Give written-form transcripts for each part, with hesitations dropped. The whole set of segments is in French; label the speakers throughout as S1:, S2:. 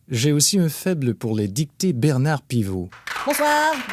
S1: J'ai aussi un faible pour les dictées Bernard Pivot.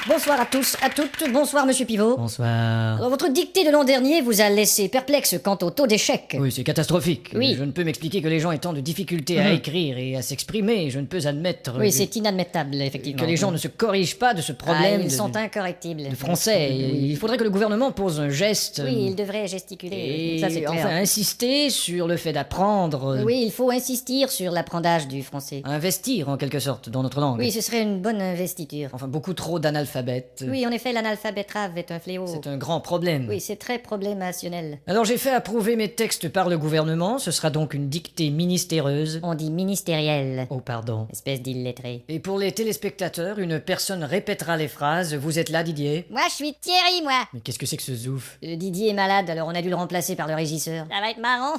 S2: Bonsoir à tous, à toutes, bonsoir Monsieur Pivot.
S3: Bonsoir.
S2: Alors, votre dictée de l'an dernier vous a laissé perplexe quant au taux d'échec.
S3: Oui, c'est catastrophique.
S2: Oui.
S3: Je ne peux m'expliquer que les gens aient tant de difficultés à écrire et à s'exprimer. Je ne peux admettre
S2: Oui, c'est inadmettable, effectivement.
S3: que les gens ne se corrigent pas de ce problème
S2: Ils
S3: de,
S2: sont incorrectibles.
S3: de français.
S2: Oui.
S3: Il faudrait que le gouvernement pose un geste.
S2: Oui, il devrait gesticuler.
S3: Et
S2: Ça, c'est clair.
S3: enfin insister sur le fait d'apprendre.
S2: Oui, il faut insister sur l'apprentissage du français.
S3: Investir en quelque sorte dans notre langue.
S2: Oui, ce serait une bonne investiture.
S3: Enfin, beaucoup trop d'analphabètes.
S2: Oui, en effet, l'analphabétrave est un fléau.
S3: C'est un grand problème.
S2: Oui, c'est très problémationnel.
S3: Alors j'ai fait approuver mes textes par le gouvernement. Ce sera donc une dictée ministéreuse.
S2: On dit ministériel.
S3: Oh, pardon.
S2: Espèce d'illettré.
S3: Et pour les téléspectateurs, une personne répétera les phrases. Vous êtes là, Didier?
S2: Moi, je suis Thierry, moi.
S3: Mais qu'est-ce que c'est que ce zouf?
S2: Didier est malade, alors on a dû le remplacer par le régisseur. Ça va être marrant.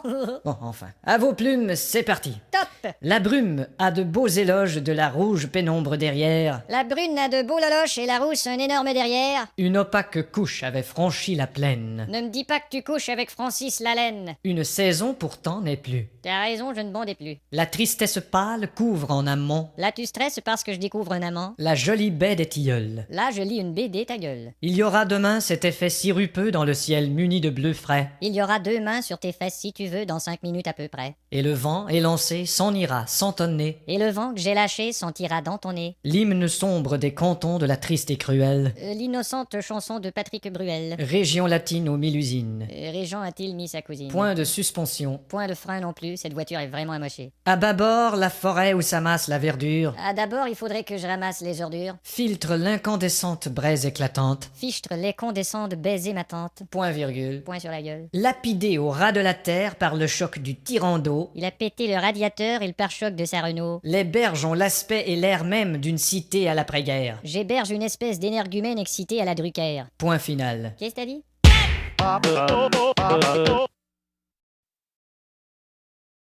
S3: Bon, enfin. À vos plumes, c'est parti.
S2: Top.
S3: La brume a de beaux éloges de la rouge pénombre derrière.
S2: La brune a de beaux loloches et la rousse un énorme derrière.
S3: Une opaque couche avait franchi la plaine.
S2: Ne me dis pas que tu couches avec Francis Lalaine.
S3: Une saison pourtant n'est plus.
S2: T'as raison, je ne bondais plus.
S3: La tristesse pâle couvre en amont
S2: Là, tu stresses parce que je découvre un amant.
S3: la jolie baie des tilleuls.
S2: Là, je lis une BD, ta gueule.
S3: Il y aura demain cet effet sirupeux dans le ciel muni de bleu frais.
S2: Il y aura 2 mains sur tes fesses si tu veux dans 5 minutes à peu près.
S3: Et le vent élancé s'en ira sans tonner.
S2: Et le vent que j'ai lâché sentira dans ton nez.
S3: L'hymne sombre des cantons de la triste et cruelle
S2: L'innocente chanson de Patrick Bruel.
S3: région latine aux 1000 usines.
S2: Régent a-t-il mis sa cousine?
S3: Point de suspension.
S2: Point de frein non plus, cette voiture est vraiment amochée.
S3: À bâbord, la forêt où s'amasse la verdure
S2: Ah, d'abord, il faudrait que je ramasse les ordures.
S3: filtre l'incandescente braise éclatante.
S2: Fichtre les condescends de baiser ma tante.
S3: Point virgule.
S2: Point sur la gueule.
S3: Lapidé au ras de la terre par le choc du tyran d'eau,
S2: Il a pété le radiateur et le pare-choc de sa Renault.
S3: les berges ont l'aspect et l'air même d'une cité à l'après-guerre.
S2: J'héberge une espèce d'énergumène excité à la Drucker.
S3: Point final.
S2: Qu'est-ce que t'as dit?